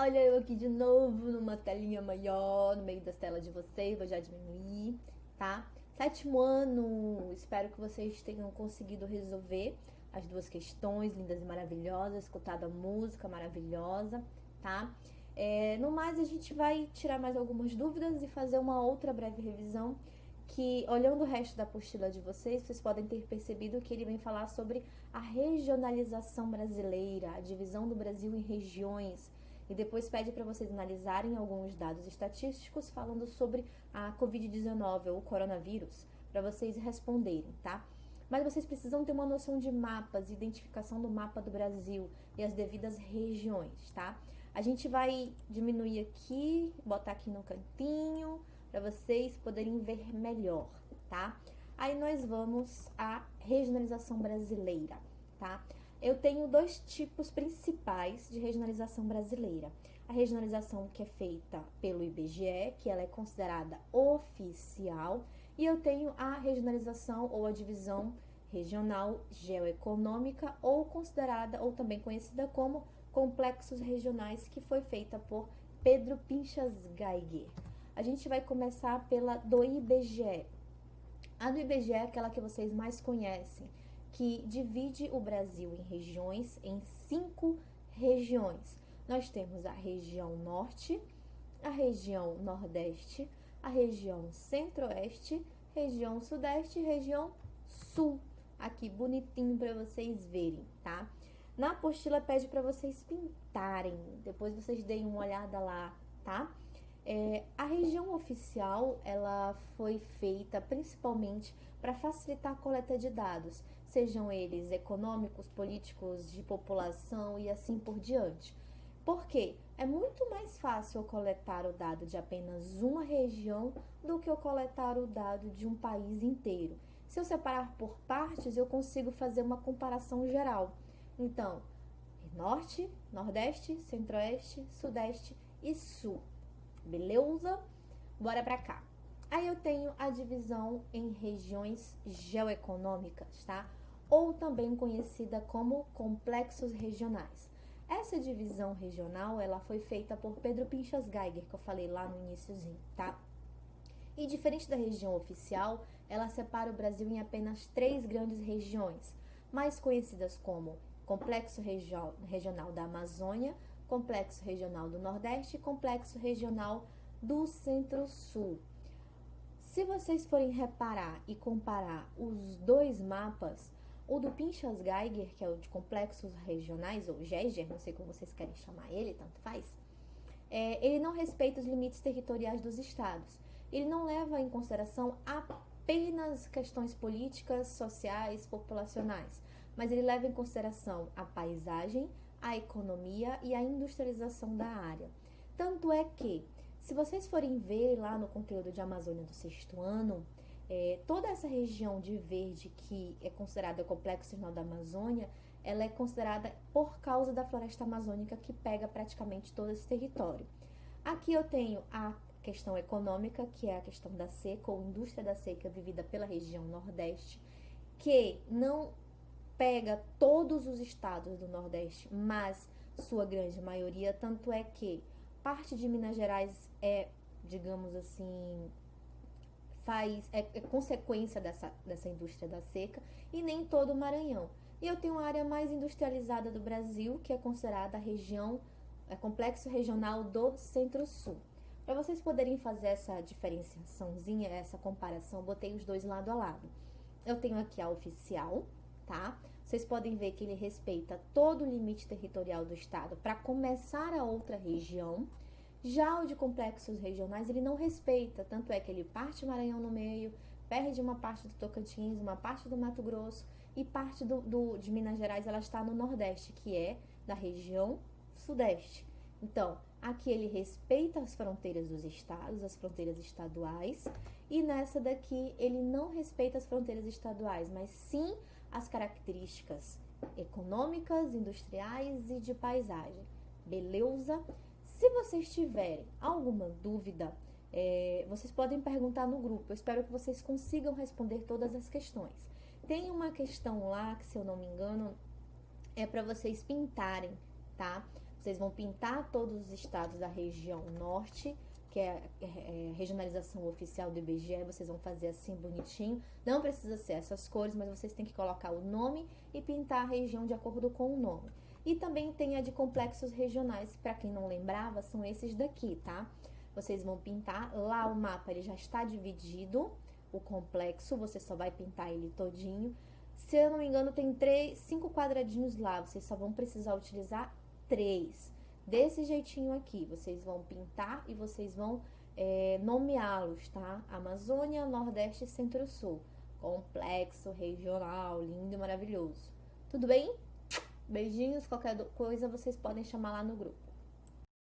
Olha eu aqui de novo numa telinha maior, no meio das telas de vocês, vou já diminuir, tá? Sétimo ano, espero que vocês tenham conseguido resolver as duas questões lindas e maravilhosas, escutado a música maravilhosa, tá? No mais, a gente vai tirar mais algumas dúvidas e fazer uma outra breve revisão que, olhando o resto da apostila de vocês, vocês podem ter percebido que ele vem falar sobre a regionalização brasileira, a divisão do Brasil em regiões, e depois pede para vocês analisarem alguns dados estatísticos falando sobre a Covid-19 ou o coronavírus, para vocês responderem, tá? Mas vocês precisam ter uma noção de mapas, identificação do mapa do Brasil e as devidas regiões, tá? A gente vai diminuir aqui, botar aqui no cantinho, para vocês poderem ver melhor, tá? Aí nós vamos à regionalização brasileira, tá? Eu tenho dois tipos principais de regionalização brasileira. A regionalização que é feita pelo IBGE, que ela é considerada oficial, e eu tenho a regionalização ou a divisão regional geoeconômica, ou considerada, ou também conhecida como complexos regionais, que foi feita por Pedro Pinchas Geiger. A gente vai começar pela do IBGE. A do IBGE é aquela que vocês mais conhecem, que divide o Brasil em regiões, em 5 regiões. Nós temos a região norte, a região nordeste, a região centro-oeste, região sudeste e região sul. Aqui bonitinho para vocês verem, tá? Na apostila pede para vocês pintarem, depois vocês deem uma olhada lá, tá? A região oficial, ela foi feita principalmente para facilitar a coleta de dados, sejam eles econômicos, políticos, de população e assim por diante. Por quê? É muito mais fácil eu coletar o dado de apenas uma região do que eu coletar o dado de um país inteiro. Se eu separar por partes, eu consigo fazer uma comparação geral. Então, norte, nordeste, centro-oeste, sudeste e sul. Beleza? Bora pra cá. Aí eu tenho a divisão em regiões geoeconômicas, tá? Ou também conhecida como complexos regionais. Essa divisão regional, ela foi feita por Pedro Pinchas Geiger, que eu falei lá no iniciozinho, tá? E diferente da região oficial, ela separa o Brasil em apenas 3 grandes regiões, mais conhecidas como Complexo Regional da Amazônia, Complexo Regional do Nordeste e Complexo Regional do Centro-Sul. Se vocês forem reparar e comparar os dois mapas, o do Pinchas Geiger, que é o de complexos regionais, ou Geiger, não sei como vocês querem chamar ele, tanto faz, ele não respeita os limites territoriais dos estados. Ele não leva em consideração apenas questões políticas, sociais, populacionais, mas ele leva em consideração a paisagem, a economia e a industrialização da área. Tanto é que, se vocês forem ver lá no conteúdo de Amazônia do 6º ano, toda essa região de verde que é considerada Complexo Regional da Amazônia, ela é considerada por causa da floresta amazônica que pega praticamente todo esse território. Aqui eu tenho a questão econômica, que é a questão da seca ou indústria da seca vivida pela região Nordeste, que não pega todos os estados do Nordeste, mas sua grande maioria, tanto é que parte de Minas Gerais digamos assim, é consequência dessa indústria da seca, e nem todo o Maranhão. E eu tenho a área mais industrializada do Brasil, que é considerada a região, complexo regional do Centro-Sul. Para vocês poderem fazer essa diferenciaçãozinha, essa comparação, eu botei os dois lado a lado. Eu tenho aqui a oficial, tá? Vocês podem ver que ele respeita todo o limite territorial do estado para começar a outra região. Já o de complexos regionais, ele não respeita, tanto é que ele parte o Maranhão no meio, perde uma parte do Tocantins, uma parte do Mato Grosso e parte de Minas Gerais, ela está no Nordeste, que é da região Sudeste. Então, aqui ele respeita as fronteiras dos estados, as fronteiras estaduais, e nessa daqui ele não respeita as fronteiras estaduais, mas sim as características econômicas, industriais e de paisagem. Beleza? Se vocês tiverem alguma dúvida, vocês podem perguntar no grupo. Eu espero que vocês consigam responder todas as questões. Tem uma questão lá que, se eu não me engano, é para vocês pintarem, tá? Vocês vão pintar todos os estados da região norte, que é a regionalização oficial do IBGE. Vocês vão fazer assim bonitinho. Não precisa ser essas cores, mas vocês têm que colocar o nome e pintar a região de acordo com o nome. E também tem a de complexos regionais, para quem não lembrava, são esses daqui, tá? Vocês vão pintar, lá o mapa ele já está dividido, o complexo, você só vai pintar ele todinho. Se eu não me engano, tem 5 quadradinhos lá, vocês só vão precisar utilizar 3. Desse jeitinho aqui, vocês vão pintar e vocês vão nomeá-los, tá? Amazônia, Nordeste e Centro-Sul. Complexo, regional, lindo e maravilhoso. Tudo bem? Beijinhos, qualquer coisa vocês podem chamar lá no grupo.